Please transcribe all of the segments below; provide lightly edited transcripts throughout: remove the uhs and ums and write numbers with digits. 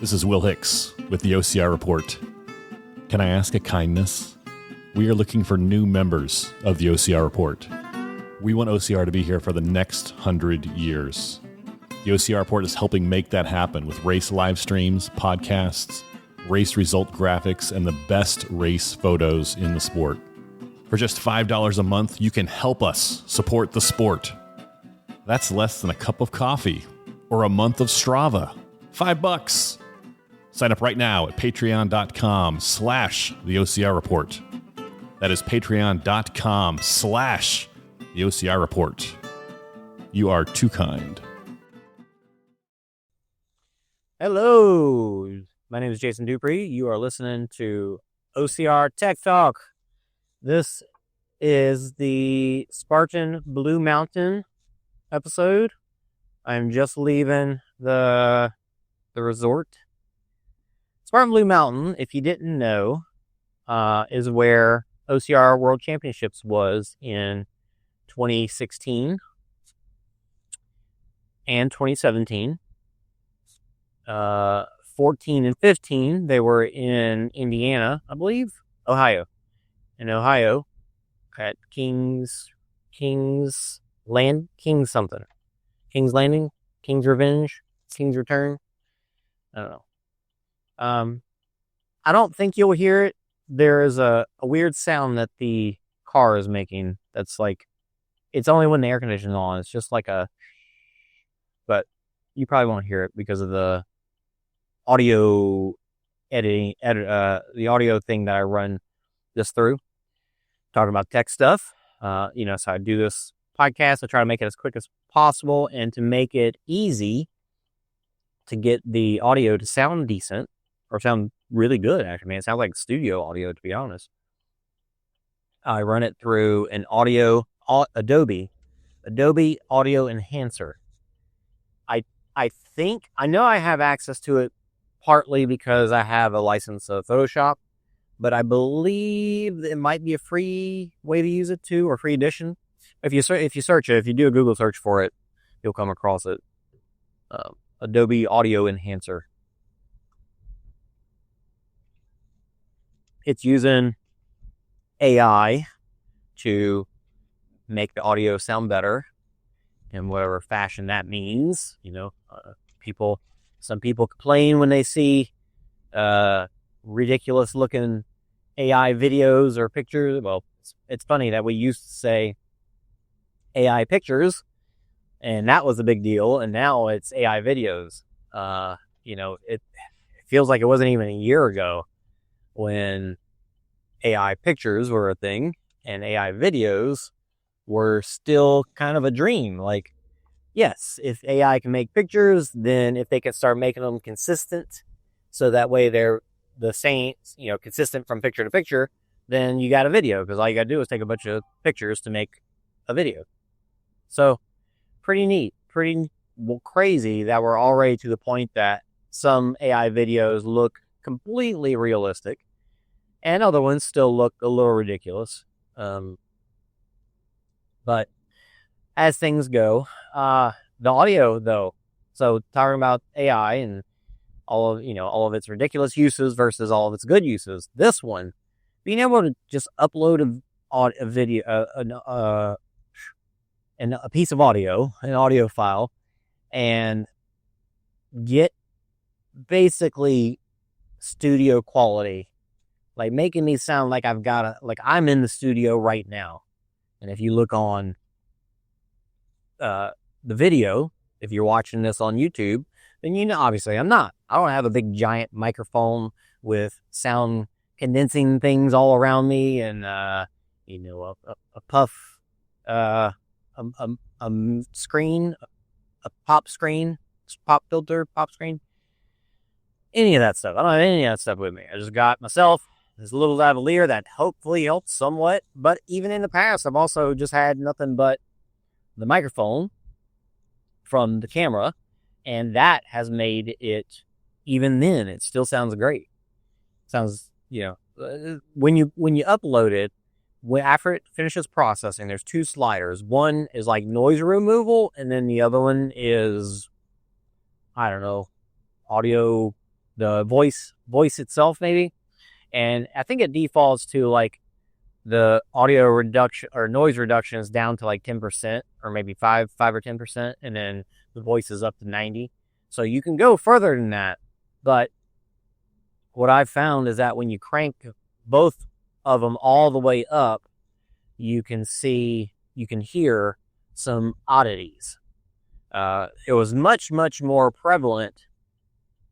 This is Will Hicks with the OCR Report. Can I ask a kindness? We are looking for new members of the OCR Report. We want OCR to be here for the next 100 years. The OCR Report is helping make that happen with race live streams, podcasts, race result graphics, and the best race photos in the sport. For just $5 a month, you can help us support the sport. That's less than a cup of coffee or a month of Strava. $5. Sign up right now at patreon.com/the OCR Report. That is patreon.com/the OCR Report. You are too kind. Hello, my name is Jason Dupree. You are listening to OCR Tech Talk. This is the Spartan Blue Mountain episode. I'm just leaving the resort. Spartan Blue Mountain, if you didn't know, is where OCR World Championships was in 2016 and 2017. 14 and 15, they were in Indiana, I believe, Ohio. In Ohio, at King's Landing, King's Revenge, King's Return. I don't know. I don't think you'll hear it. There is a weird sound that the car is making. That's like, it's only when the air conditioning is on. It's just like but you probably won't hear it because of the audio editing, the audio thing that I run this through, talking about tech stuff. So I do this podcast. I try to make it as quick as possible and to make it easy to get the audio to sound decent or sound really good. Actually, man, it sounds like studio audio, to be honest. I run it through an Adobe Audio Enhancer. I know I have access to it partly because I have a license of Photoshop, but I believe it might be a free way to use it too, or free edition. If you search it, if you do a Google search for it, you'll come across it. Adobe Audio Enhancer. It's using AI to make the audio sound better in whatever fashion that means. Some people complain when they see ridiculous looking AI videos or pictures. Well, it's funny that we used to say AI pictures, and that was a big deal, and now it's AI videos. It feels like it wasn't even a year ago when AI pictures were a thing and AI videos were still kind of a dream. Like, yes, if AI can make pictures, then if they can start making them consistent, so that way they're the same, consistent from picture to picture, then you got a video, because all you got to do is take a bunch of pictures to make a video. So, pretty neat, pretty crazy that we're already to the point that some AI videos look completely realistic, and other ones still look a little ridiculous. But as things go, the audio though, so talking about AI and all of its ridiculous uses versus all of its good uses, this one, being able to just upload a video, a piece of audio, an audio file, and get basically studio quality, like making me sound like I'm in the studio right now. And if you look on the video, if you're watching this on YouTube, then obviously I'm not. I don't have a big giant microphone with sound condensing things all around me and a puff, screen, a pop screen, pop filter, pop screen, any of that stuff. I don't have any of that stuff with me. I just got myself this little lavalier that hopefully helps somewhat. But even in the past, I've also just had nothing but the microphone from the camera, and that has made it, even then, it still sounds great. Sounds, when you upload it, after it finishes processing, there's two sliders. One is like noise removal, and then the other one is, I don't know, audio the voice itself maybe. And I think it defaults to like the audio reduction or noise reduction is down to like 10% or maybe 5 or 10%. And then the voice is up to 90. So you can go further than that. But what I've found is that when you crank both of them all the way up, you can hear some oddities. It was much, much more prevalent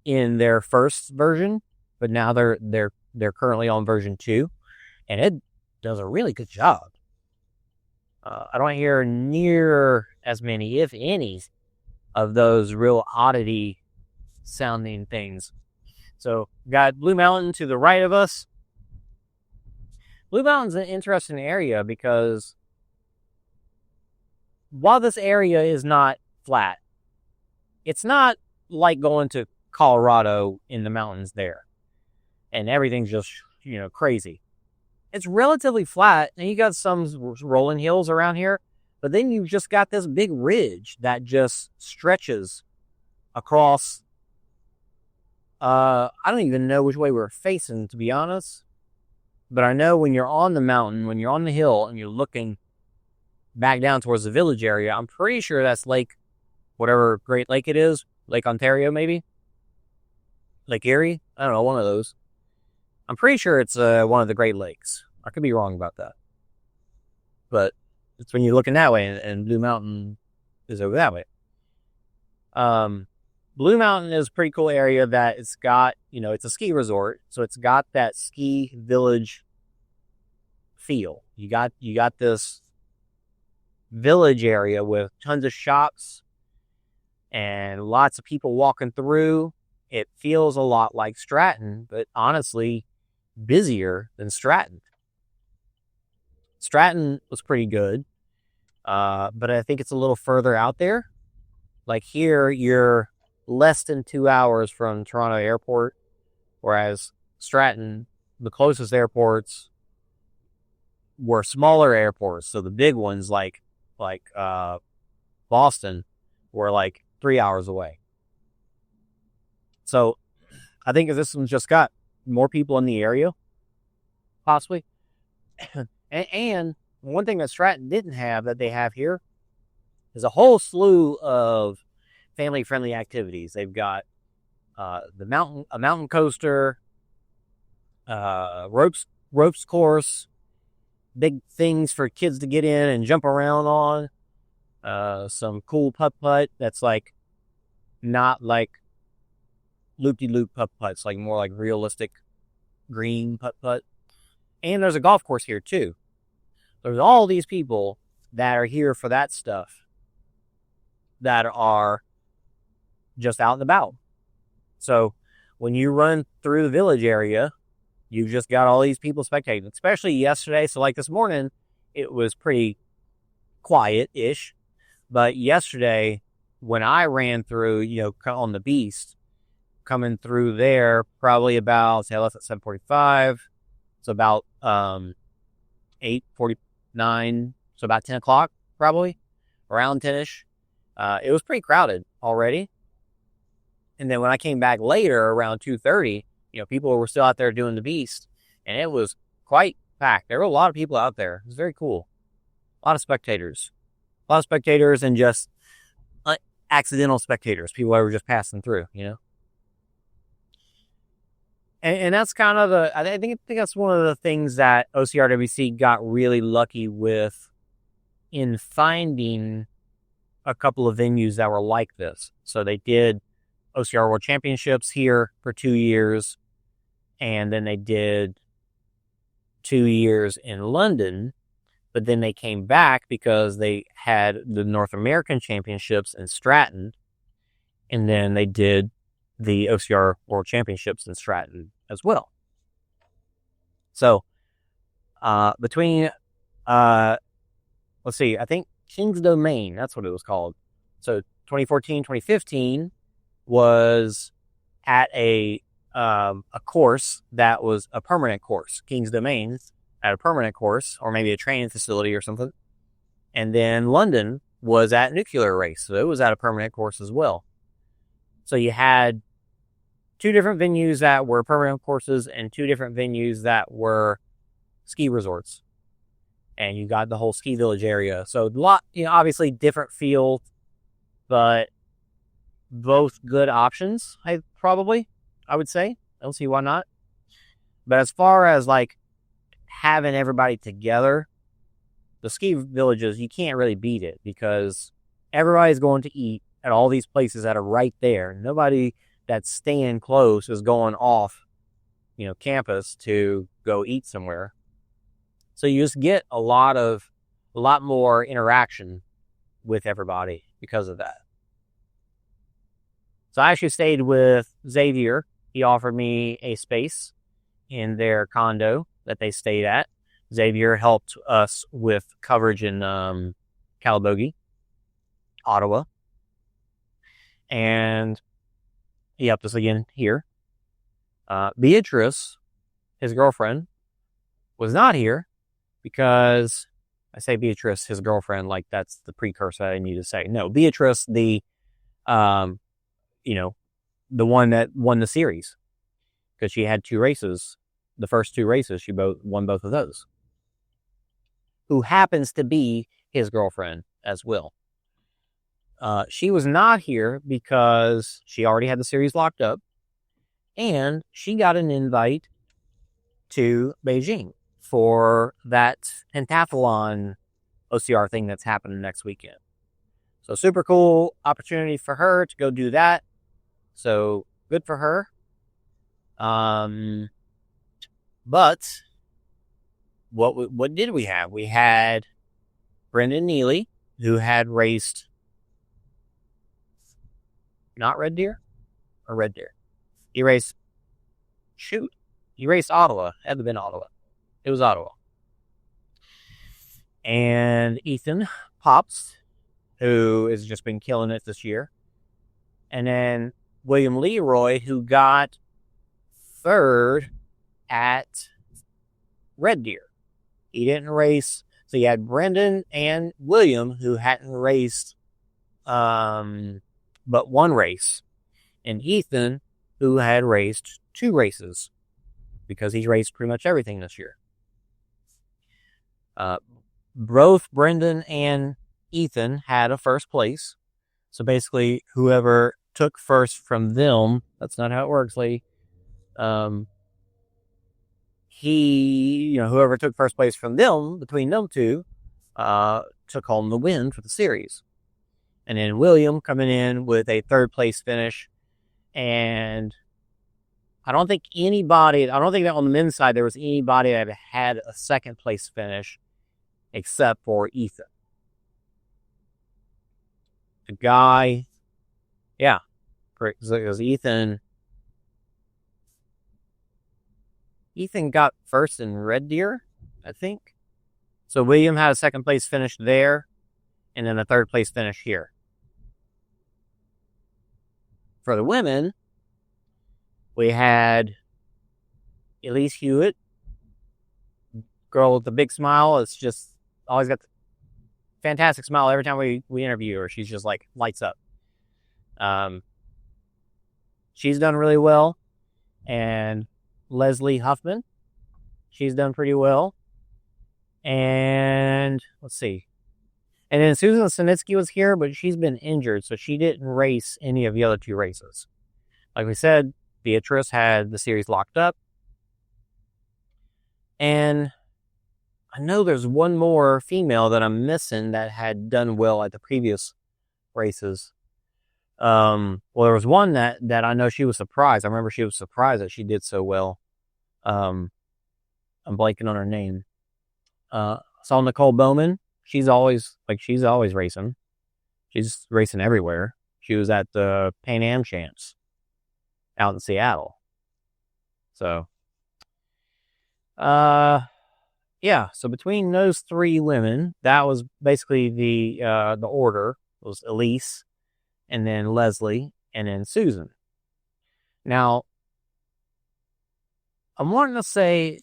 in their first version, but now they're currently on version 2, and it does a really good job. I don't hear near as many, if any, of those real oddity sounding things. So, got Blue Mountain to the right of us. Blue Mountain's an interesting area because while this area is not flat, it's not like going to Colorado in the mountains there and everything's just, crazy. It's relatively flat, and you got some rolling hills around here, but then you've just got this big ridge that just stretches across. I don't even know which way we're facing, to be honest. But I know when you're on the mountain, when you're on the hill, and you're looking back down towards the village area, I'm pretty sure that's whatever Great Lake it is, Lake Ontario maybe? Lake Erie? I don't know, one of those. I'm pretty sure it's one of the Great Lakes. I could be wrong about that. But it's when you're looking that way, and Blue Mountain is over that way. Blue Mountain is a pretty cool area that it's got, it's a ski resort, so it's got that ski village feel. You got this village area with tons of shops and lots of people walking through. It feels a lot like Stratton, but honestly, busier than Stratton. Stratton was pretty good, but I think it's a little further out there. Like here, you're less than 2 hours from Toronto Airport, whereas Stratton, the closest airports were smaller airports. So the big ones like Boston were like 3 hours away. So I think if this one's just got more people in the area, possibly. And one thing that Stratton didn't have that they have here is a whole slew of family-friendly activities. They've got a mountain coaster, ropes course, big things for kids to get in and jump around on, some cool putt-putt that's like not like loop-de-loop putt-putts, like more like realistic green putt-putt. And there's a golf course here too. There's all these people that are here for that stuff that are just out and about. So when you run through the village area, you've just got all these people spectating, especially yesterday. So like this morning, it was pretty quiet-ish. But yesterday, when I ran through, on the Beast, coming through there, probably about, I left at 7:45. So about 8:49, so about 10 o'clock, probably, around 10-ish. It was pretty crowded already. And then when I came back later, around 2:30, people were still out there doing the Beast, and it was quite packed. There were a lot of people out there. It was very cool. A lot of spectators. And just accidental spectators, people that were just passing through, And that's kind of I think that's one of the things that OCRWC got really lucky with in finding a couple of venues that were like this. So they did OCR World Championships here for 2 years, and then they did 2 years in London, but then they came back because they had the North American Championships in Stratton, and then they did the OCR World Championships in Stratton as well. So, between, let's see, I think King's Domain, that's what it was called. So 2014, 2015 was at a course that was a permanent course. King's Domain at a permanent course, or maybe a training facility or something. And then London was at Nuclear Race, so it was at a permanent course as well. So you had 2 different venues that were program courses and 2 different venues that were ski resorts. And you got the whole ski village area. So a lot, obviously different feel, but both good options, I would say. I don't see why not. But as far as like having everybody together, the ski villages, you can't really beat it because everybody's going to eat at all these places that are right there. Nobody that's staying close is going off, campus to go eat somewhere. So you just get a lot more interaction with everybody because of that. So I actually stayed with Xavier. He offered me a space in their condo that they stayed at. Xavier helped us with coverage in Calabogie, Ottawa. And he helped us again here. Beatrice, his girlfriend, was not here because I say Beatrice, his girlfriend, like that's the precursor I need to say. No, Beatrice, the one that won the series, because she had 2 races. The first 2 races, she won both of those. Who happens to be his girlfriend as well. She was not here because she already had the series locked up, and she got an invite to Beijing for that pentathlon OCR thing that's happening next weekend. So super cool opportunity for her to go do that. So good for her. But what did we have? We had Brendan Neely, who had raced not Red Deer or Red Deer. He raced Ottawa. It had to have been Ottawa. It was Ottawa. And Ethan Pops, who has just been killing it this year. And then William Leroy, who got 3rd at Red Deer. He didn't race. So you had Brendan and William, who hadn't raced but 1 race. And Ethan, who had raced 2 races because he's raced pretty much everything this year. Both Brendan and Ethan had a first place. So basically, whoever took first from them, that's not how it works, Lee. Whoever took first place from them, between them 2, took home the win for the series. And then William coming in with a 3rd place finish. And I don't think that on the men's side there was anybody that had a 2nd place finish except for Ethan. The guy, yeah, because Ethan got first in Red Deer, I think. So William had a 2nd place finish there, and then a 3rd place finish here. For the women, we had Elise Hewitt, girl with the big smile. It's just always got the fantastic smile every time we interview her. She's just like lights up. She's done really well. And Leslie Huffman, she's done pretty well. And let's see. And then Susan Sinitsky was here, but she's been injured, so she didn't race any of the other 2 races. Like we said, Beatrice had the series locked up. And I know there's one more female that I'm missing that had done well at the previous races. Well, there was one that I know she was surprised. I remember she was surprised that she did so well. I'm blanking on her name. Saw Nicole Bowman. She's always racing. She's racing everywhere. She was at the Pan Am Champs out in Seattle. So, yeah. So between those 3 women, that was basically the order. It was Elise, and then Leslie, and then Susan. Now, I'm wanting to say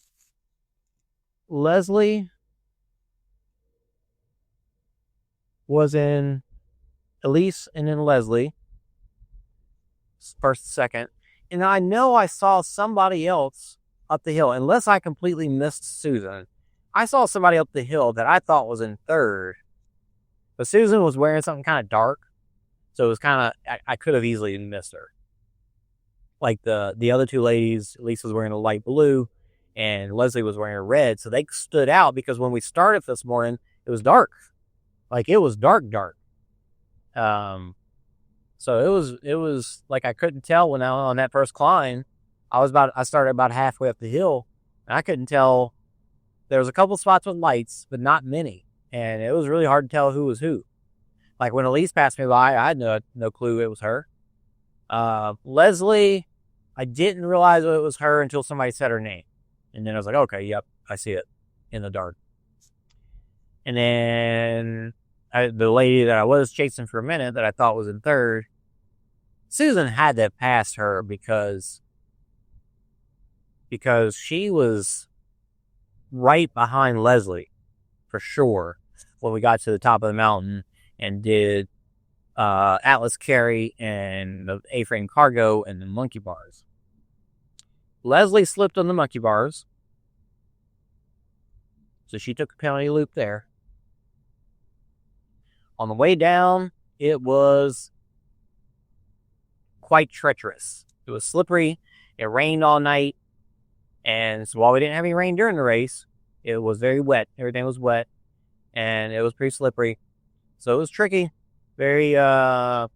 Leslie was in Elise and then Leslie, first, second. And I know I saw somebody else up the hill, unless I completely missed Susan. I saw somebody up the hill that I thought was in third, but Susan was wearing something kind of dark, so it was kind of, I could have easily missed her. Like the other two ladies, Lisa was wearing a light blue, and Leslie was wearing a red, so they stood out because when we started this morning, it was dark. Like, it was dark. So it was like I couldn't tell when I was on that first climb. I started about halfway up the hill, and I couldn't tell. There was a couple spots with lights, but not many, and it was really hard to tell who was who. Like, when Elise passed me by, I had no clue it was her. Leslie, I didn't realize it was her until somebody said her name, and then I was like, okay, yep, I see it in the dark. And then the lady that I was chasing for a minute that I thought was in third, Susan had to pass her because she was right behind Leslie, for sure, when we got to the top of the mountain and did Atlas Carry and the A-frame cargo and the monkey bars. Leslie slipped on the monkey bars, so she took a penalty loop there. On the way down, it was quite treacherous. It was slippery. It rained all night. And so while we didn't have any rain during the race, it was very wet. Everything was wet. And it was pretty slippery. So it was tricky. Very, had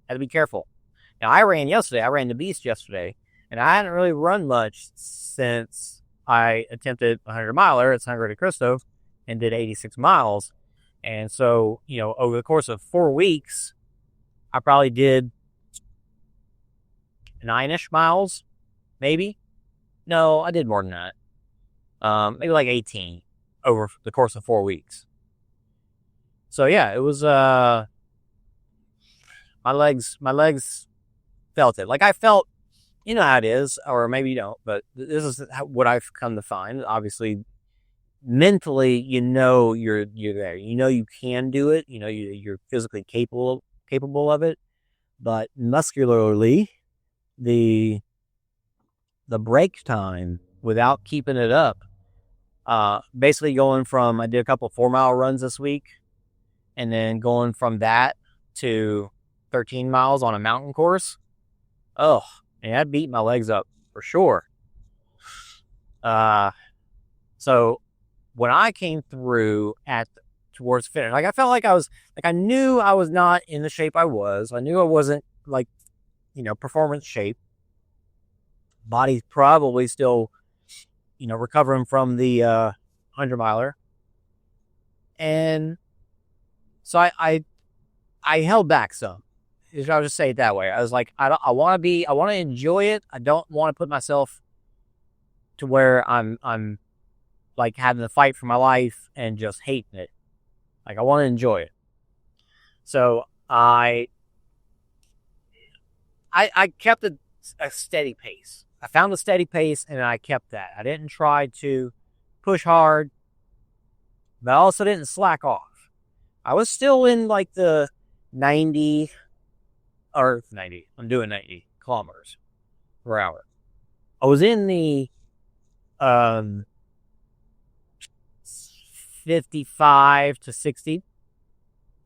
to be careful. Now, I ran the Beast yesterday. And I hadn't really run much since I attempted a 100-miler at San Cristo and did 86 miles. And so, over the course of 4 weeks, I probably did 9-ish miles, maybe. No, I did more than that. Maybe like 18 over the course of 4 weeks. So yeah, it was, my legs felt it. Like, I felt, you know how it is, or maybe you don't, but this is what I've come to find. Obviously, mentally, you're there. You can do it. You're physically capable of it. But muscularly, the break time without keeping it up, basically going from, I did a couple 4-mile runs this week, and then going from that to 13 miles on a mountain course. Oh, and I beat my legs up for sure. So when I came through towards finish, like, I felt like I knew I was not in the shape I was. I knew I wasn't performance shape. Body's probably still, recovering from the 100-miler. And so I held back some. I'll just say it that way. I was like, I want to enjoy it. I don't want to put myself to where I'm like having to fight for my life and just hating it. Like, I want to enjoy it. So I kept a steady pace. I found a steady pace, and I kept that. I didn't try to push hard, but I also didn't slack off. I was still in like the 90. I'm doing 90 kilometers per hour. I was in the 55 to 60,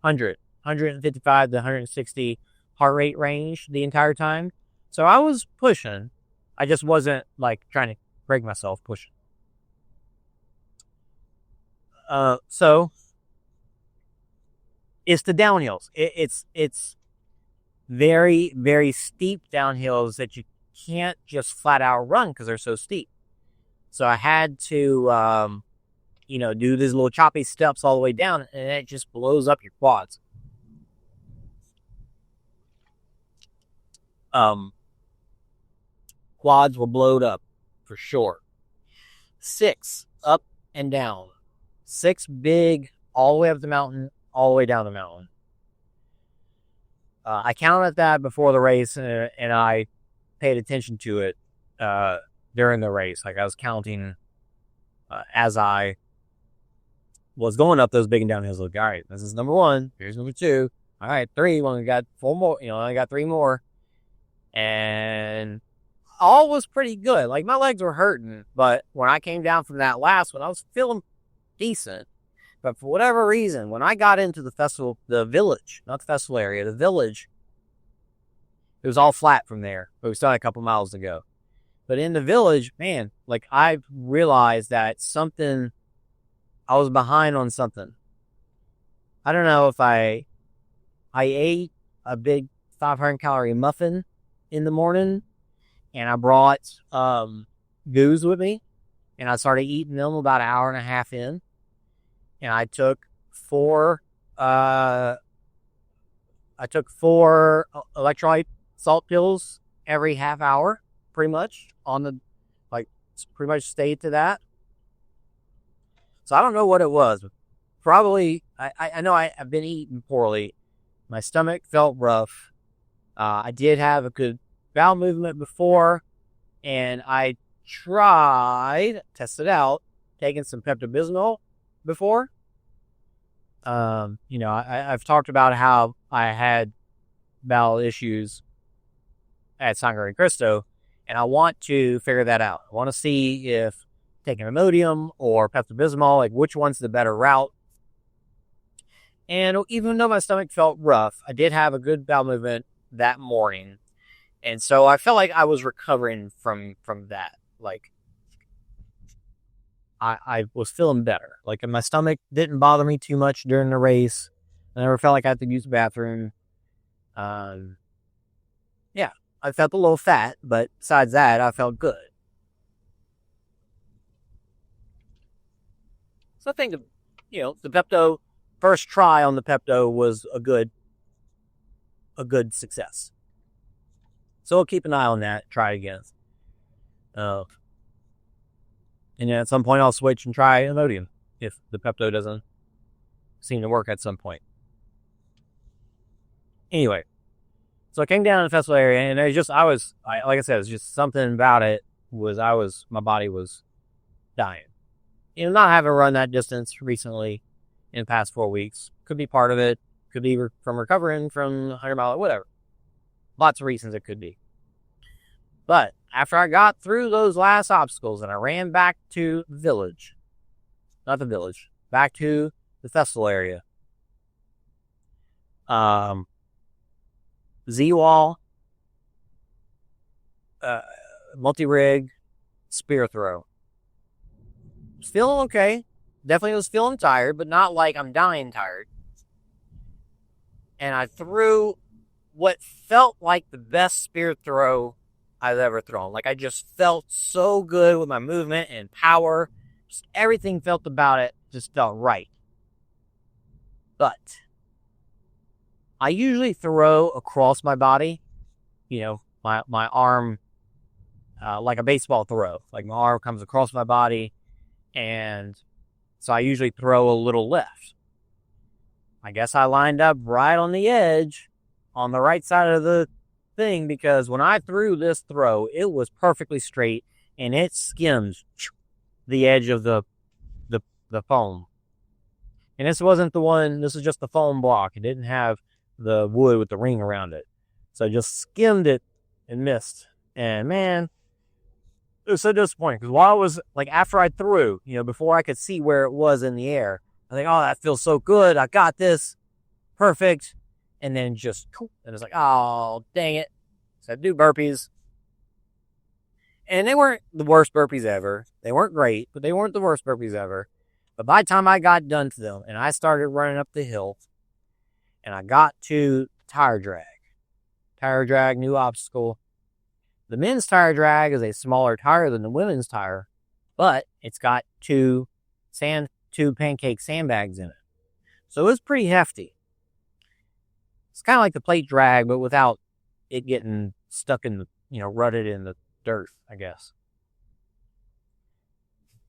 155 to 160 heart rate range the entire time. So I was pushing. I just wasn't like trying to break myself pushing. So it's the downhills. It's very, very steep downhills that you can't just flat out run because they're so steep. So I had to, do these little choppy steps all the way down, and it just blows up your quads. Quads were blowed up for sure. 6 up and down. 6 big, all the way up the mountain, all the way down the mountain. I counted that before the race, and I paid attention to it during the race. Like, I was counting as I was going up those big and down hills. Like, all right, this is number 1. Here's number 2. All right, 3. Well, we got 4 more. I got 3 more. And all was pretty good. Like, my legs were hurting, but when I came down from that last one, I was feeling decent. But for whatever reason, when I got into the village, not the festival area, the village, it was all flat from there, but we still had a couple miles to go. But in the village, man, like, I realized that I was behind on something. I don't know if I ate a big 500-calorie muffin in the morning, and I brought goos with me, and I started eating them about an hour and a half in, and I took four electrolyte salt pills every half hour, pretty much pretty much stayed to that. So I don't know what it was. Probably, I know I've been eating poorly. My stomach felt rough. I did have a good bowel movement before, and I tested out, taking some Pepto-Bismol before. I've talked about how I had bowel issues at Sangre de Cristo, and I want to figure that out. I want to see if taking Imodium or Pepto-Bismol, like, which one's the better route. And even though my stomach felt rough, I did have a good bowel movement that morning. And so I felt like I was recovering from that. Like, I was feeling better. Like, my stomach didn't bother me too much during the race. I never felt like I had to use the bathroom. Yeah, I felt a little fat, but besides that, I felt good. So I think, the Pepto, first try on the Pepto was a good success. So we'll keep an eye on that, try it again. And then at some point I'll switch and try Imodium if the Pepto doesn't seem to work at some point. Anyway, so I came down to the festival area, and like I said, it's just something about it my body was dying. Not having run that distance recently in the past 4 weeks could be part of it. Could be from recovering from 100 mile, whatever. Lots of reasons it could be. But after I got through those last obstacles and I ran back to the village, back to the festival area, Z-Wall, multi-rig, spear throw. Was feeling okay. Definitely was feeling tired, but not like I'm dying tired. And I threw what felt like the best spear throw I've ever thrown. Like, I just felt so good with my movement and power. Just everything felt about it just felt right. But I usually throw across my body, my arm, like a baseball throw. Like, my arm comes across my body, and so I usually throw a little left. I guess I lined up right on the edge on the right side of the thing, because when I threw this throw, it was perfectly straight, and it skimmed the edge of the foam. And this is just the foam block. It didn't have the wood with the ring around it. So I just skimmed it and missed. And man, it was so disappointing, because while I was, like, after I threw, before I could see where it was in the air, I think, oh, that feels so good. I got this. Perfect. And then and it's like, oh, dang it. So I do burpees. And they weren't the worst burpees ever. They weren't great, but they weren't the worst burpees ever. But by the time I got done to them and I started running up the hill and I got to tire drag, new obstacle. The men's tire drag is a smaller tire than the women's tire, but it's got two pancake sandbags in it. So it's pretty hefty. It's kind of like the plate drag, but without it getting stuck in the, rutted in the dirt, I guess.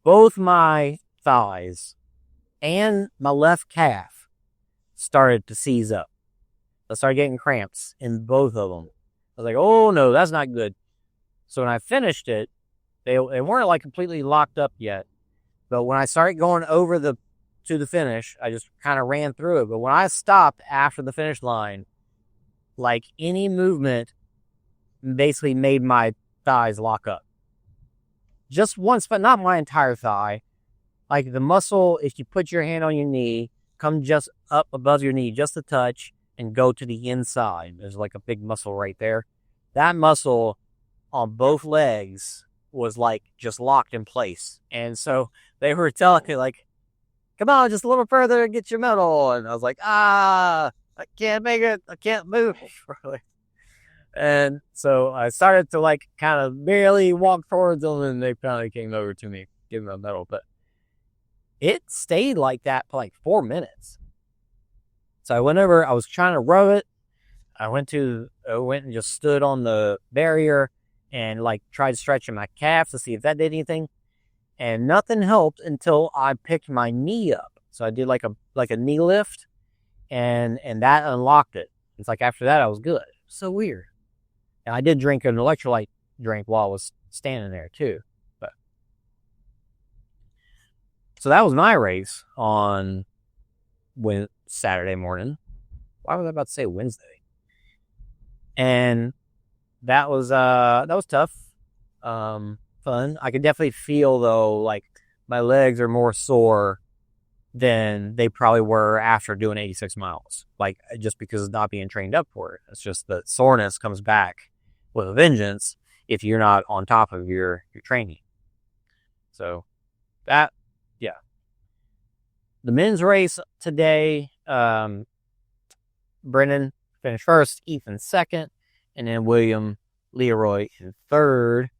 Both my thighs and my left calf started to seize up. I started getting cramps in both of them. I was like, oh no, that's not good. So when I finished it, they weren't like completely locked up yet. But when I started going over to the finish, I just kind of ran through it. But when I stopped after the finish line, like, any movement basically made my thighs lock up. Just once, but not my entire thigh. Like the muscle, if you put your hand on your knee, come just up above your knee, just a touch, and go to the inside. There's like a big muscle right there. That muscle on both legs was like just locked in place. And so they were telling me like, come on, just a little further and get your medal. And I was like, I can't make it. I can't move. And so I started to like kind of barely walk towards them, and they finally came over to me, give me a medal. But it stayed like that for like 4 minutes. So I went over, I was trying to rub it. I went and just stood on the barrier and like tried stretching my calves to see if that did anything. And nothing helped until I picked my knee up. So I did like a knee lift, and that unlocked it. It's like after that I was good. So weird. And I did drink an electrolyte drink while I was standing there too. But so that was my race on Saturday morning. Why was I about to say Wednesday? And that was tough. Fun. I could definitely feel though, like my legs are more sore than they probably were after doing 86 miles. Like just because it's not being trained up for it. It's just the soreness comes back with a vengeance if you're not on top of your training. So that, yeah. The men's race today, Brennan finished first, Ethan second, and then William Leroy in third.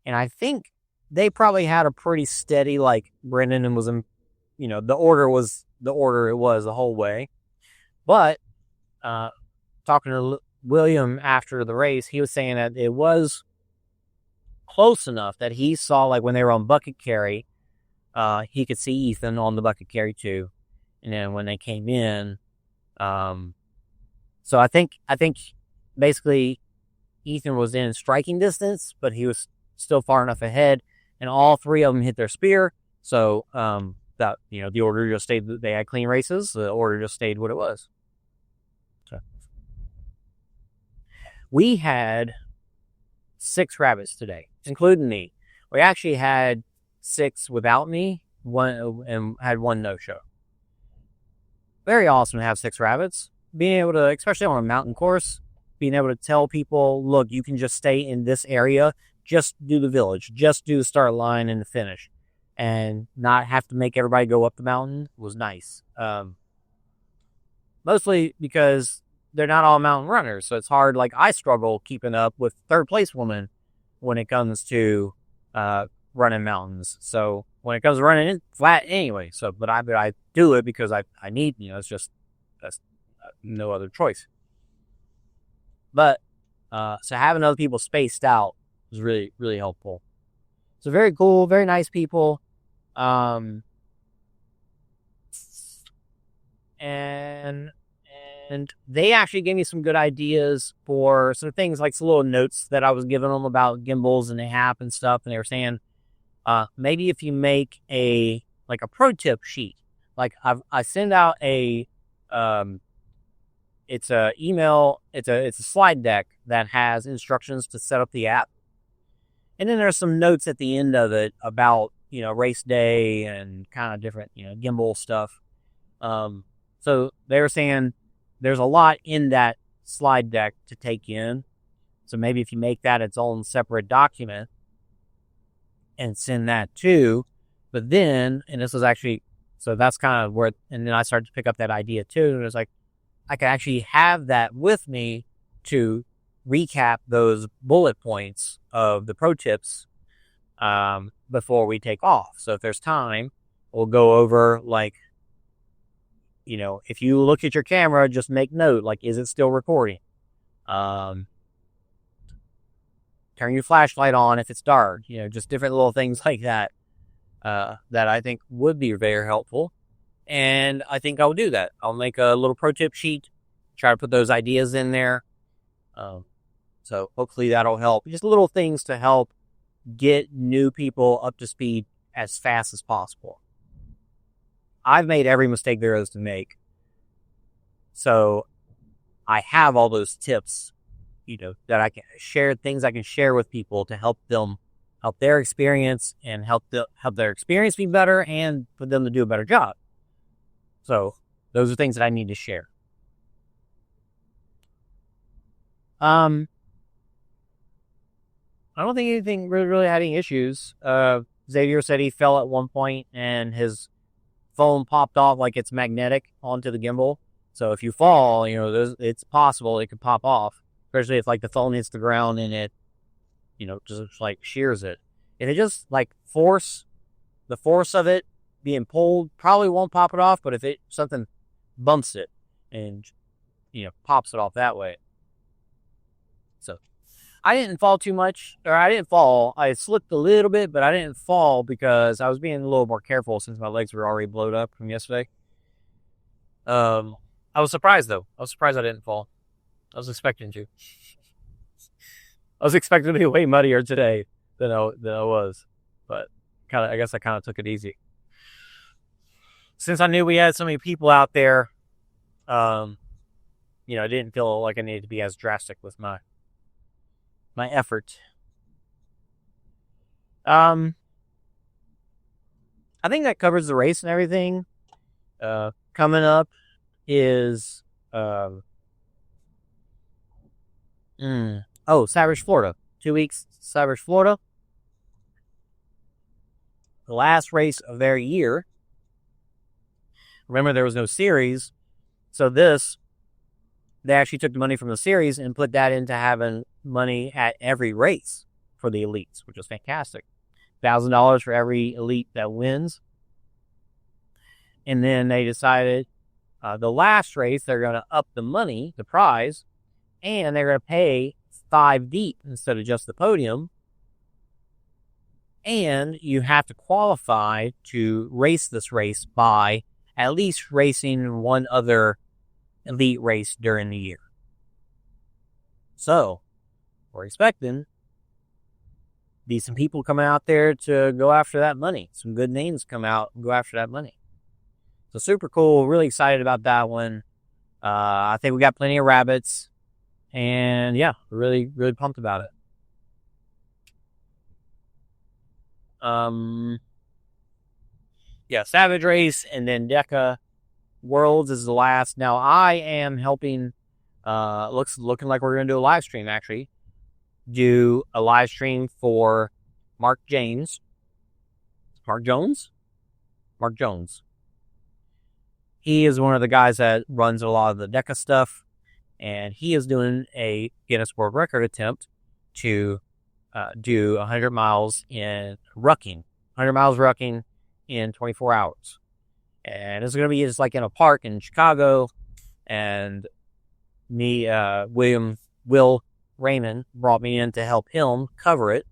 And I think they probably had a pretty steady, like Brennan was in, the order was the order it was the whole way. But talking to William after the race, he was saying that it was close enough that he saw, like when they were on bucket carry, he could see Ethan on the bucket carry too. And then when they came in, so I think basically Ethan was in striking distance, but he was still far enough ahead, and all three of them hit their spear. So that the order just stayed. They had clean races. The order just stayed what it was. So we had 6 rabbits today, including me. We actually had 6 without me, and had 1 no-show. Very awesome to have 6 rabbits. Being able to, especially on a mountain course, being able to tell people, look, you can just stay in this area, just do the village, just do the start line and the finish, and not have to make everybody go up the mountain was nice. Mostly because they're not all mountain runners, so it's hard. Like I struggle keeping up with third place women when it comes to running mountains. So when it comes to running it flat anyway. So, but I do it because I need, it's just, that's no other choice. But, so having other people spaced out was really, really helpful. So very cool, very nice people. And they actually gave me some good ideas for some things, like some little notes that I was giving them about gimbals and the app and stuff. And they were saying, maybe if you make a pro tip sheet, like I send out it's a email, it's a slide deck that has instructions to set up the app. And then there's some notes at the end of it about, race day and kind of different, gimbal stuff. So they were saying there's a lot in that slide deck to take in. So maybe if you make that its own separate document and send that too. But then, and this was actually, so that's kind of where, and then I started to pick up that idea too. And it was like, I could actually have that with me to recap those bullet points of the pro tips before we take off. So if there's time, we'll go over if you look at your camera, just make note, is it still recording? Turn your flashlight on if it's dark, just different little things like that, that I think would be very helpful. And I think I'll do that. I'll make a little pro tip sheet, try to put those ideas in there. So hopefully that'll help. Just little things to help get new people up to speed as fast as possible. I've made every mistake there is to make. So I have all those tips, that I can share things I can share with people to help their experience and help their experience be better and for them to do a better job. So those are things that I need to share. I don't think anything really had any issues. Xavier said he fell at one point and his phone popped off like it's magnetic onto the gimbal. So if you fall, it's possible it could pop off, especially if like the phone hits the ground and it, just like shears it. If it just like the force of it being pulled probably won't pop it off, but if something bumps it and, pops it off that way. So I didn't fall too much, or I didn't fall. I slipped a little bit, but I didn't fall because I was being a little more careful since my legs were already blowed up from yesterday. I was surprised though. I was surprised I didn't fall. I was expecting to. I was expecting to be way muddier today than I was, but I guess I kind of took it easy. Since I knew we had so many people out there, I didn't feel like I needed to be as drastic with my effort. I think that covers the race and everything. Coming up is Savage, Florida. 2 weeks, Savage, Florida. The last race of their year. Remember, there was no series, so they actually took the money from the series and put that into having money at every race for the elites, which was fantastic. $1,000 for every elite that wins. And then they decided the last race, they're going to up the money, the prize, and they're going to pay 5 deep instead of just the podium. And you have to qualify to race this race by at least racing one other elite race during the year. So, we're expecting decent people coming out there to go after that money. Some good names come out and go after that money. So super cool. Really excited about that one. I think we got plenty of rabbits. And yeah, really, really pumped about it. Savage Race and then Deca Worlds is the last. Now I am helping, looking like we're going to do a live stream actually. Do a live stream for Mark Jones. He is one of the guys that runs a lot of the DECA stuff, and he is doing a Guinness World Record attempt to do 100 miles in rucking. 100 miles rucking in 24 hours. And it's going to be just like in a park in Chicago, and me, Will Raymond brought me in to help him cover it.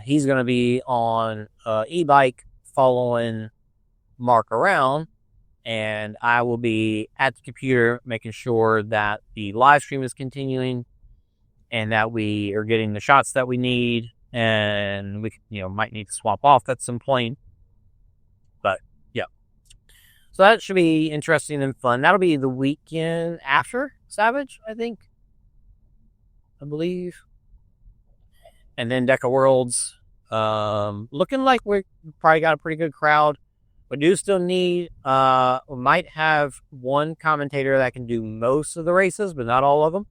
He's going to be on e-bike following Mark around, and I will be at the computer making sure that the live stream is continuing and that we are getting the shots that we need, and we might need to swap off at some point. But yeah. So that should be interesting and fun. That'll be the weekend after Savage, I believe. And then DECA Worlds, looking like we probably got a pretty good crowd. We do still need, we might have one commentator that can do most of the races, but not all of them.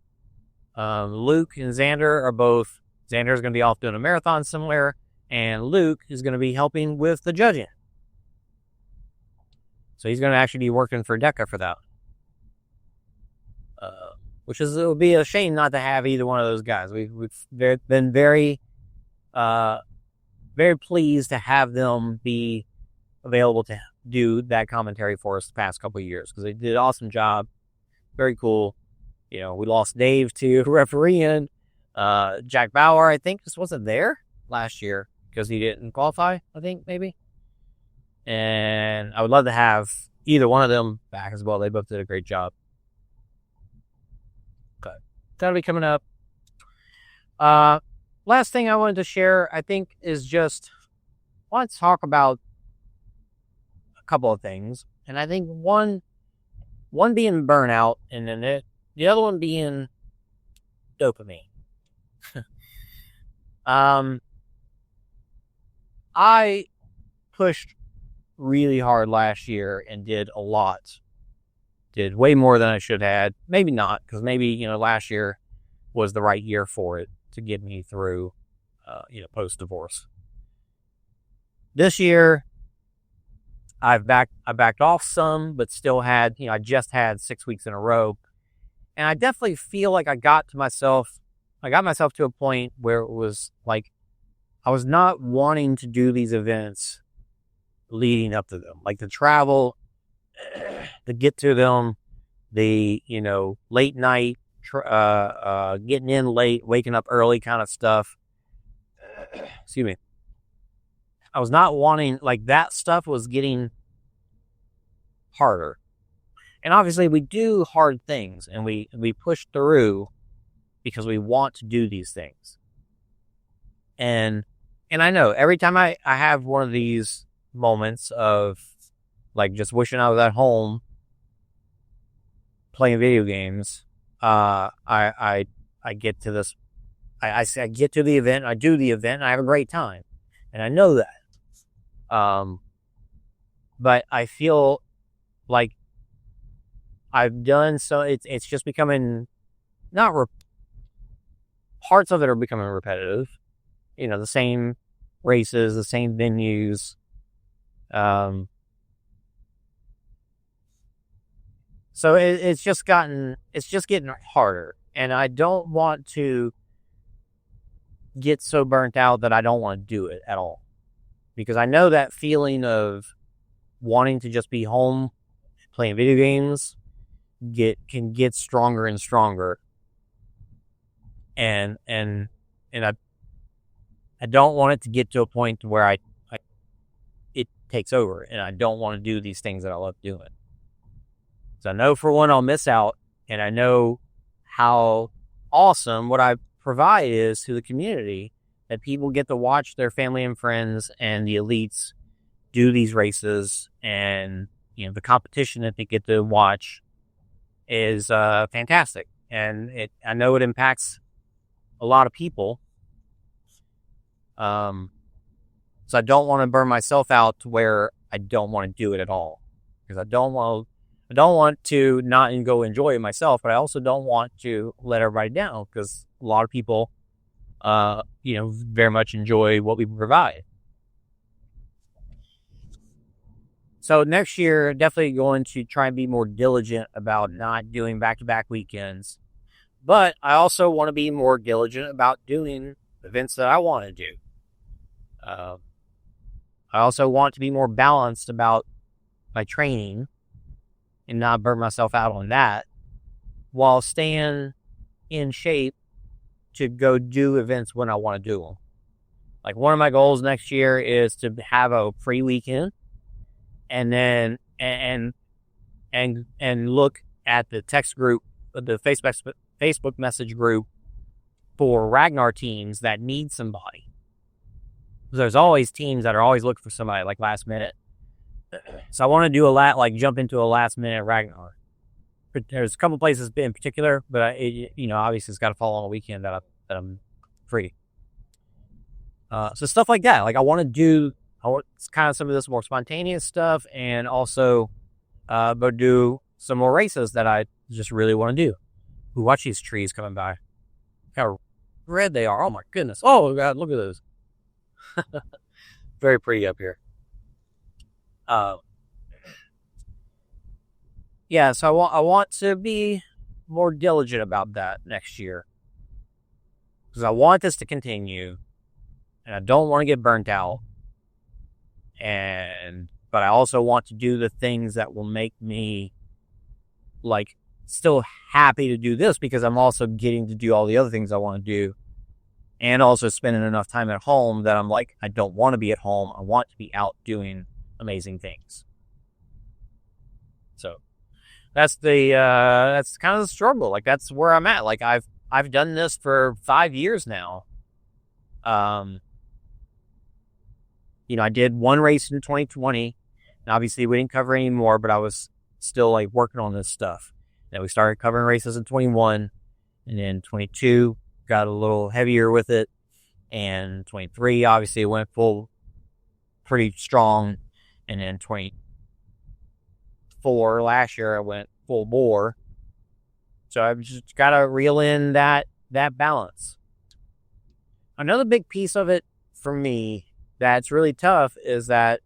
Luke and Xander are both, Xander's going to be off doing a marathon somewhere, and Luke is going to be helping with the judging. So he's going to actually be working for DECA for that. It would be a shame not to have either one of those guys. We've been very, very pleased to have them be available to do that commentary for us the past couple of years, because they did an awesome job. Very cool. We lost Dave to refereeing. Jack Bauer, I think, just wasn't there last year because he didn't qualify, I think, maybe. And I would love to have either one of them back as well. They both did a great job. But that'll be coming up. Last thing I wanted to share, I think, is just I want to talk about a couple of things. And I think one being burnout, and then the other one being dopamine. I pushed really hard last year and did a lot. Did way more than I should have. Maybe not, because maybe, last year was the right year for it to get me through, post-divorce. This year, I backed off some, but still had, I just had 6 weeks in a row. And I definitely feel like I got myself to a point where it was like, I was not wanting to do these events leading up to them. Like the travel, to get to them, the, late night, getting in late, waking up early kind of stuff. Excuse me. I was not wanting, like, that stuff was getting harder. And obviously we do hard things and we push through because we want to do these things. And I know every time I have one of these moments of like just wishing I was at home playing video games, I get to this, I get to the event, I do the event, and I have a great time. And I know that. But I feel like I've done so, it's just becoming parts of it are becoming repetitive. The same races, the same venues. So it's just getting harder. And I don't want to get so burnt out that I don't want to do it at all. Because I know that feeling of wanting to just be home playing video games can get stronger and stronger. And I don't want it to get to a point where it takes over and I don't want to do these things that I love doing. So I know for one I'll miss out, and I know how awesome what I provide is to the community, that people get to watch their family and friends and the elites do these races, and the competition that they get to watch is fantastic. And I know it impacts a lot of people. So I don't want to burn myself out to where I don't want to do it at all, because I don't want to not go enjoy it myself, but I also don't want to let everybody down, because a lot of people, very much enjoy what we provide. So next year, definitely going to try and be more diligent about not doing back-to-back weekends. But I also want to be more diligent about doing events that I want to do. I also want to be more balanced about my training and not burn myself out on that, while staying in shape to go do events when I want to do them. Like, one of my goals next year is to have a free weekend, and then and look at the text group, the Facebook message group for Ragnar teams that need somebody. There's always teams that are always looking for somebody, like, last minute. So I want to do jump into a last minute Ragnar. There's a couple places in particular, but obviously it's got to fall on a weekend that I'm free. So stuff like that. Like, I want kind of some of this more spontaneous stuff, and also but do some more races that I just really want to do. Ooh, watch these trees coming by. Look how red they are. Oh my goodness. Oh God, look at those. Very pretty up here. So I want to be more diligent about that next year, because I want this to continue, and I don't want to get burnt out. But I also want to do the things that will make me still happy to do this, because I'm also getting to do all the other things I want to do, and also spending enough time at home that I'm like, I don't want to be at home. I want to be out doing amazing things. So that's that's kind of the struggle. Like, that's where I'm at. Like, I've done this for 5 years now. I did one race in 2020, and obviously we didn't cover any more, but I was still working on this stuff. Then we started covering races in 21, And then 22 got a little heavier with it. And 23 obviously went full, pretty strong. And then 24 last year I went full bore. So I've just got to reel in that balance. Another big piece of it for me that's really tough is that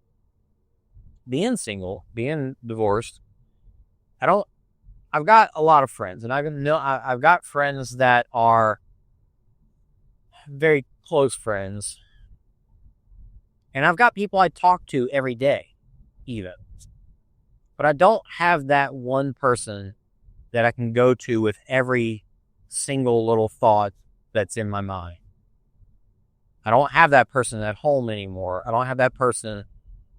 being single, being divorced, I've got a lot of friends, and I've got friends that are very close friends, and I've got people I talk to every day, even. But I don't have that one person that I can go to with every single little thought that's in my mind. I don't have that person at home anymore. I don't have that person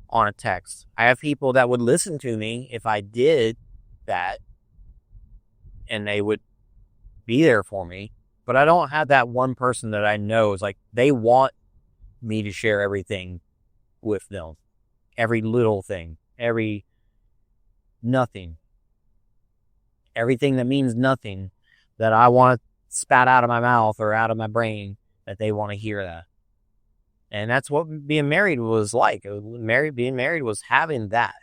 on a text. I have people that would listen to me if I did that, and they would be there for me. But I don't have that one person that I know is like, they want me to share everything with them. Every little thing. Nothing. Everything that means nothing that I want to spat out of my mouth or out of my brain, that they want to hear that. And that's what being married was like. Being married was having that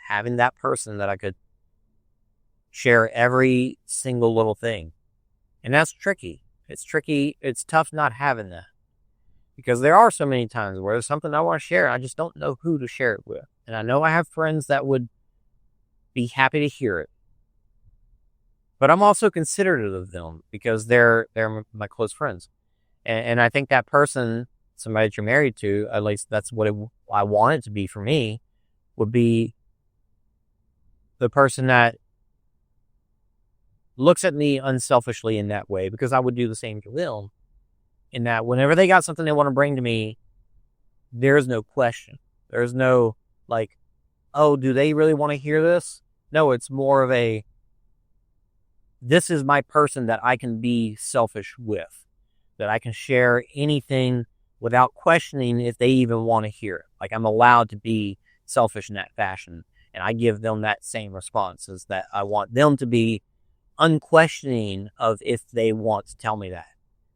person that I could share every single little thing. And that's tricky. It's tricky. It's tough not having that. Because there are so many times where there's something I want to share, and I just don't know who to share it with. And I know I have friends that would be happy to hear it. But I'm also considerate of them because they're my close friends. And I think that person, somebody that you're married to, at least that's what I want it to be for me, would be the person that looks at me unselfishly in that way, because I would do the same to them. In that whenever they got something they want to bring to me, there's no question. There's no like, oh, do they really want to hear this? No, it's more of a, this is my person that I can be selfish with, that I can share anything without questioning if they even want to hear it. Like, I'm allowed to be selfish in that fashion. And I give them that same response, is that I want them to be unquestioning of if they want to tell me that.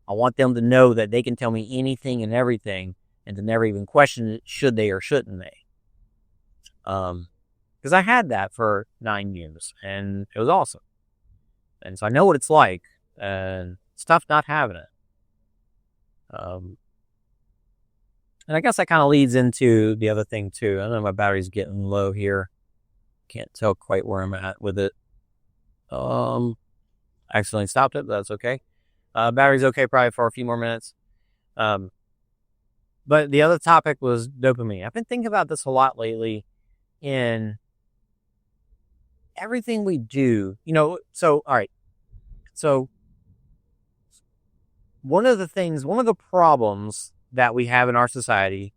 I want them to know that they can tell me anything and everything, and to never even question it, should they or shouldn't they. Because I had that for 9 years, and it was awesome. And so I know what it's like, and it's tough not having it. And I guess that kind of leads into the other thing too. I know my battery's getting low here. Can't tell quite where I'm at with it. I accidentally stopped it, but that's okay. Battery's okay probably for a few more minutes. But the other topic was dopamine. I've been thinking about this a lot lately in everything we do. So, all right. So, one of the problems that we have in our society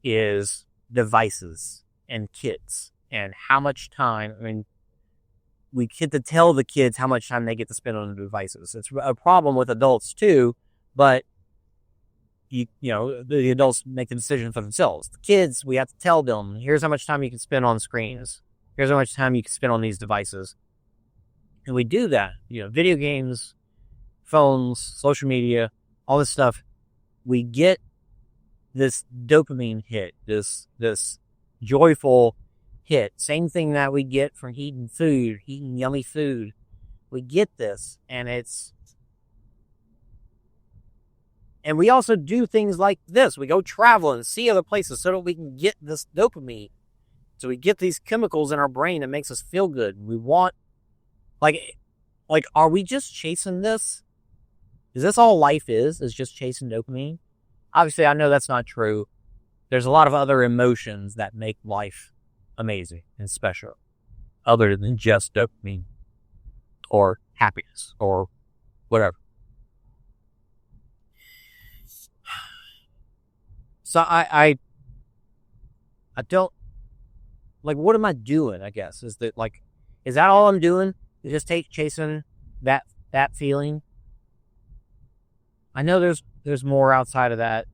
is devices and kids and how much time. I mean, we get to tell the kids how much time they get to spend on the devices. It's a problem with adults too, but the adults make the decision for themselves. The kids, we have to tell them, here's how much time you can spend on screens. Here's how much time you can spend on these devices. And we do that. Video games, phones, social media, all this stuff. We get this dopamine hit, this joyful hit. Same thing that we get from eating yummy food. We get this, and we also do things like this. We go travel and see other places so that we can get this dopamine. So we get these chemicals in our brain that makes us feel good. We want, like, are we just chasing this? Is this all life is just chasing dopamine? Obviously, I know that's not true. There's a lot of other emotions that make life amazing and special, other than just dopamine or happiness or whatever. So I don't, like, what am I doing, I guess? Is that all I'm doing? Is just chasing that feeling? I know there's more outside of that,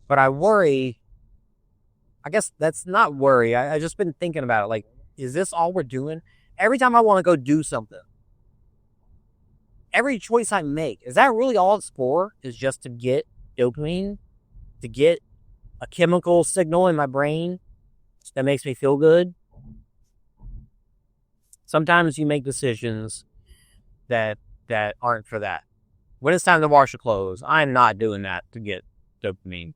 but I worry. I guess that's not worry. I just been thinking about it. Like, is this all we're doing? Every time I want to go do something, every choice I make, is that really all it's for? Is just to get dopamine, to get a chemical signal in my brain that makes me feel good? Sometimes you make decisions that aren't for that. When it's time to wash the clothes, I'm not doing that to get dopamine.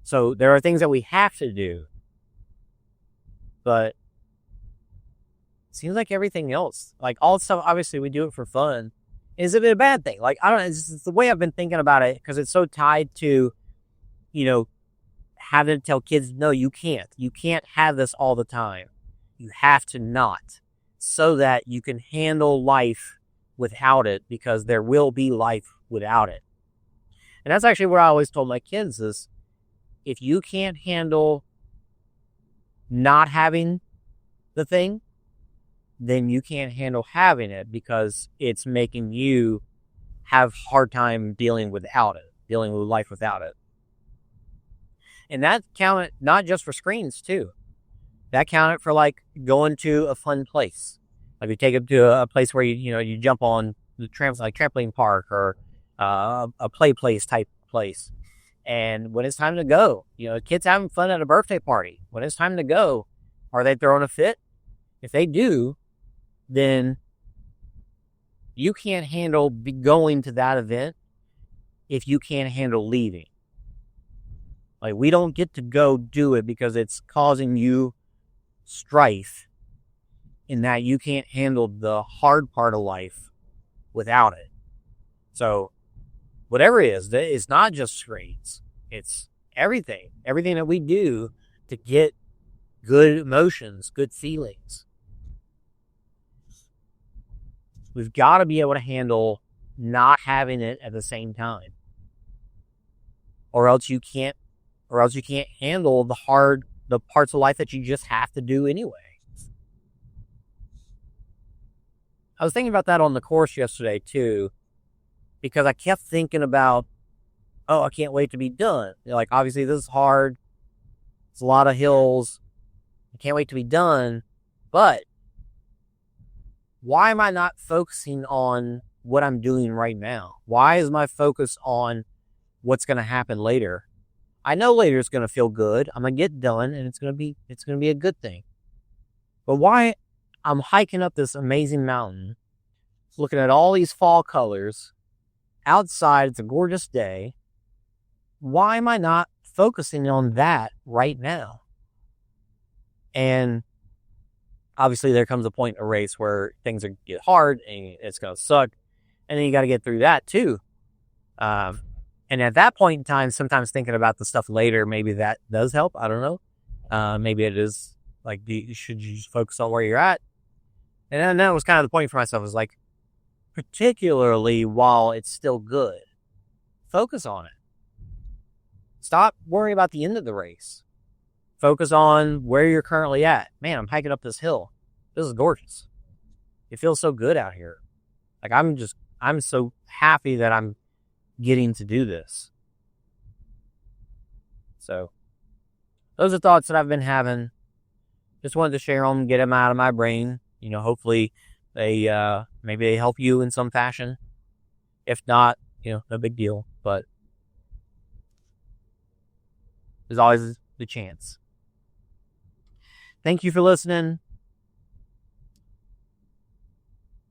So there are things that we have to do, but it seems like everything else, like all stuff, obviously we do it for fun. Is it a bad thing? Like, I don't know, it's the way I've been thinking about it, because it's so tied to, having to tell kids, no, you can't have this all the time. You have to not, so that you can handle life without it, because there will be life without it. And that's actually what I always told my kids is, if you can't handle not having the thing, then you can't handle having it, because it's making you have a hard time dealing with life without it. And that counted not just for screens too. That counted for like going to a fun place. Like you take them to a place where you jump on the trampoline park, or a play place type place. And when it's time to go, kids having fun at a birthday party. When it's time to go, are they throwing a fit? If they do, then you can't handle going to that event if you can't handle leaving. Like, we don't get to go do it because it's causing you strife, in that you can't handle the hard part of life without it. So whatever it is, it's not just screens. It's everything that we do to get good emotions, good feelings. We've got to be able to handle not having it at the same time, or else you can't handle the parts of life that you just have to do anyway. I was thinking about that on the course yesterday too, because I kept thinking about, I can't wait to be done. Like, obviously this is hard. It's a lot of hills. I can't wait to be done. But why am I not focusing on what I'm doing right now? Why is my focus on what's going to happen later? I know later it's going to feel good. I'm going to get done, and it's going to be a good thing. But why I'm hiking up this amazing mountain, looking at all these fall colors outside, it's a gorgeous day. Why am I not focusing on that right now? And obviously there comes a point in a race where things get hard and it's going to suck. And then you got to get through that too. And at that point in time, sometimes thinking about the stuff later, maybe that does help. I don't know. Maybe it is like, should you just focus on where you're at? And then that was kind of the point for myself, was like, particularly while it's still good, focus on it. Stop worrying about the end of the race. Focus on where you're currently at. Man, I'm hiking up this hill. This is gorgeous. It feels so good out here. Like, I'm so happy that I'm getting to do this. So those are thoughts that I've been having. Just wanted to share them, get them out of my brain. Hopefully they maybe they help you in some fashion. If not, no big deal. But there's always the chance. Thank you for listening.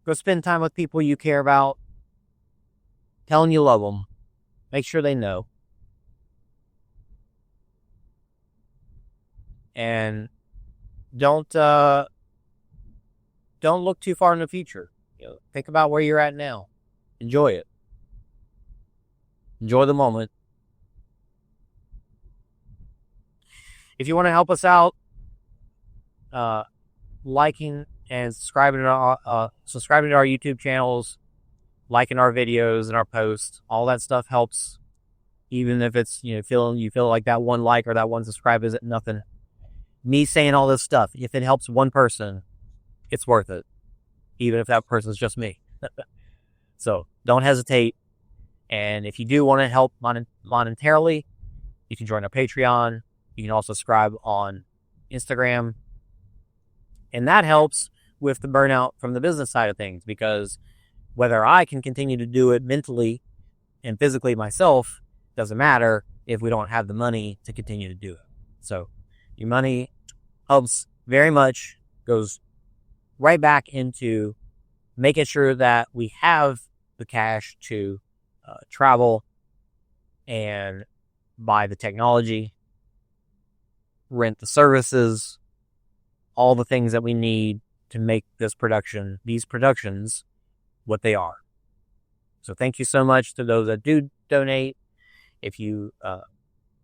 Go spend time with people you care about. Tell them you love them. Make sure they know. And don't look too far in the future. Think about where you're at now. Enjoy it. Enjoy the moment. If you want to help us out, liking and subscribing to our YouTube channels, liking our videos and our posts, all that stuff helps. Even if it's you feel like that one like or that one subscribe isn't nothing. Me saying all this stuff, if it helps one person, it's worth it. Even if that person's just me. So don't hesitate. And if you do want to help monetarily, you can join our Patreon. You can also subscribe on Instagram. And that helps with the burnout from the business side of things, because whether I can continue to do it mentally and physically myself doesn't matter if we don't have the money to continue to do it. So your money helps very much, goes right back into making sure that we have the cash to travel and buy the technology, rent the services, all the things that we need to make these productions, what they are. So thank you so much to those that do donate. If you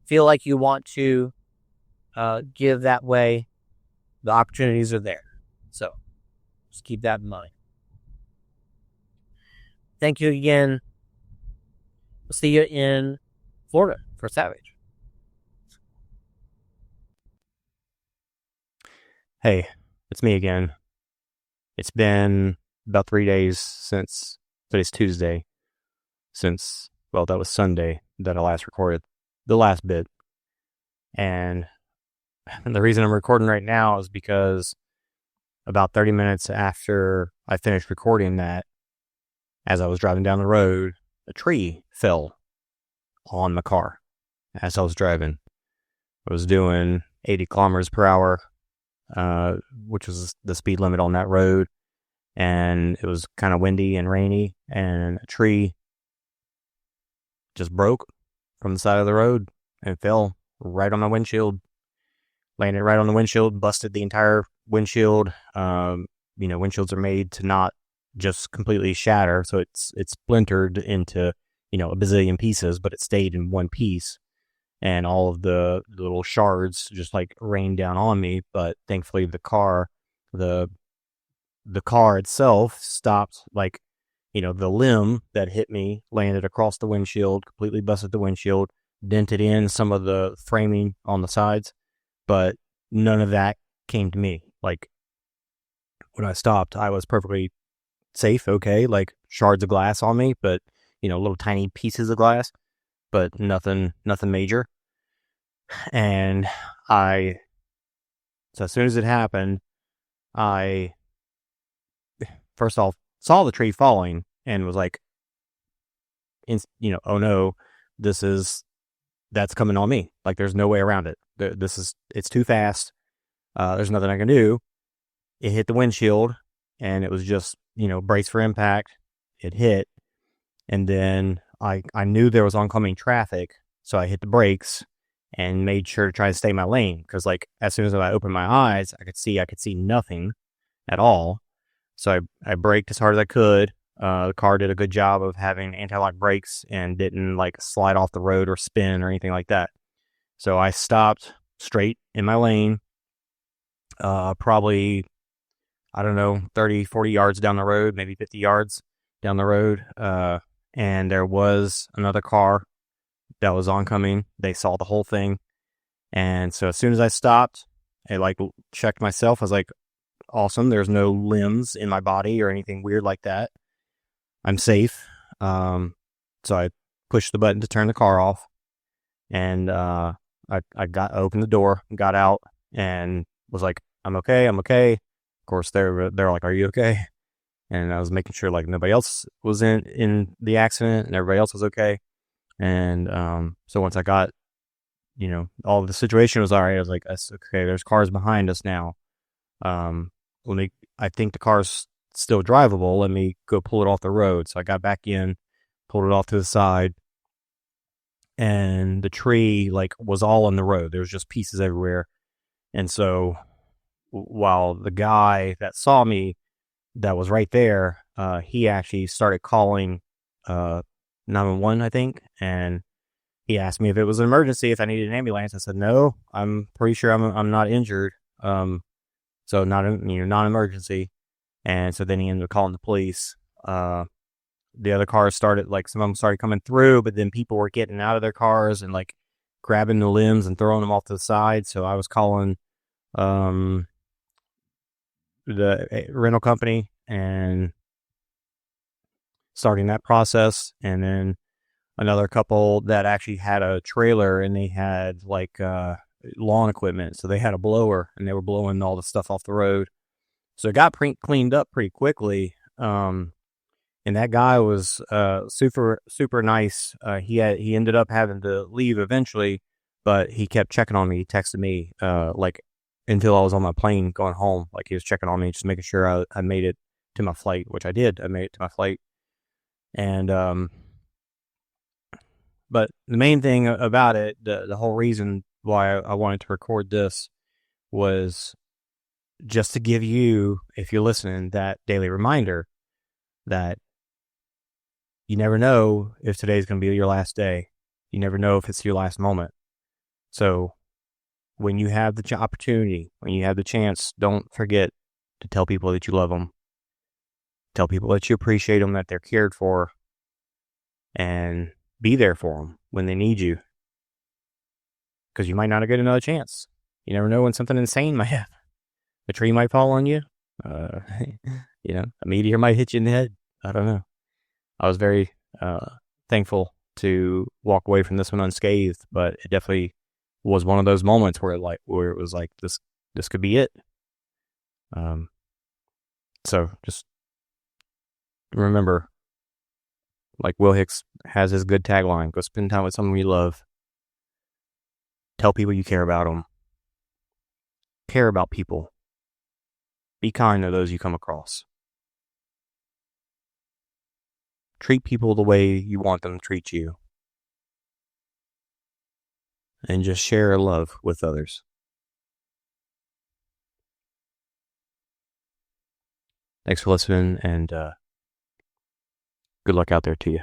feel like you want to give that way, the opportunities are there. So just keep that in mind. Thank you again. We'll see you in Florida for Savage. Hey, it's me again. It's been about 3 days since today's Tuesday, since, well, that was Sunday that I last recorded the last bit. And the reason I'm recording right now is because about 30 minutes after I finished recording that, as I was driving down the road, a tree fell on my car as I was driving. I was doing 80 kilometers per hour, which was the speed limit on that road. And it was kind of windy and rainy, and a tree just broke from the side of the road and fell right on my windshield. Landed right on the windshield, busted the entire windshield. Windshields are made to not just completely shatter, so it's splintered into, a bazillion pieces, but it stayed in one piece. And all of the little shards just like rained down on me. But thankfully the car itself stopped, like, the limb that hit me landed across the windshield, completely busted the windshield, dented in some of the framing on the sides, but none of that came to me. Like, when I stopped, I was perfectly safe, okay, like shards of glass on me, but, little tiny pieces of glass, but nothing major. And so as soon as it happened, I first off saw the tree falling and was like, oh no, that's coming on me. Like, there's no way around it. It's too fast. There's nothing I can do. It hit the windshield, and it was just, brace for impact. It hit, and then I knew there was oncoming traffic, so I hit the brakes and made sure to try to stay in my lane, because, like, as soon as I opened my eyes, I could see nothing at all. So I braked as hard as I could. The car did a good job of having anti-lock brakes and didn't, like, slide off the road or spin or anything like that. So I stopped straight in my lane, probably, I don't know, 30, 40 yards down the road, maybe 50 yards down the road. And there was another car that was oncoming. They saw the whole thing. And so as soon as I stopped, I, like, checked myself. I was like, awesome, there's no limbs in my body or anything weird like that. I'm safe. So I pushed the button to turn the car off, and I opened the door, got out, and was like, I'm okay. Of course, they're like, are you okay? And I was making sure, like, nobody else was in the accident and everybody else was okay. And so once I got, all of the situation was all right, I was like, okay, there's cars behind us now. I think the car's still drivable. Let me go pull it off the road. So I got back in, pulled it off to the side, and the tree, like, was all on the road. There was just pieces everywhere. And so while the guy that saw me, that was right there, he actually started calling 911, I think, and he asked me if it was an emergency, if I needed an ambulance. I said no. I'm pretty sure I'm not injured. So non-emergency. And so then he ended up calling the police. The other cars started, like, some of them started coming through, but then people were getting out of their cars and, like, grabbing the limbs and throwing them off to the side. So I was calling the rental company and starting that process. And then another couple that actually had a trailer, and they had, like, lawn equipment. So they had a blower, and they were blowing all the stuff off the road. So it got cleaned up pretty quickly. And that guy was super nice. He ended up having to leave eventually, but he kept checking on me. He texted me like until I was on my plane going home. Like he was checking on me, just making sure I made it to my flight, which I did. I made it to my flight. And but the main thing about it, the whole reason why I wanted to record this was just to give you, if you're listening, that daily reminder that you never know if today's going to be your last day. You never know if it's your last moment. So when you have the opportunity, when you have the chance, don't forget to tell people that you love them. Tell people that you appreciate them, that they're cared for, and be there for them when they need you. Because you might not get another chance. You never know when something insane might happen. A tree might fall on you. A meteor might hit you in the head. I don't know. I was very thankful to walk away from this one unscathed, but it definitely was one of those moments where it was like this could be it. So just remember, like Will Hicks has his good tagline: go spend time with someone you love. Tell people you care about them. Care about people. Be kind to those you come across. Treat people the way you want them to treat you. And just share love with others. Thanks for listening, and good luck out there to you.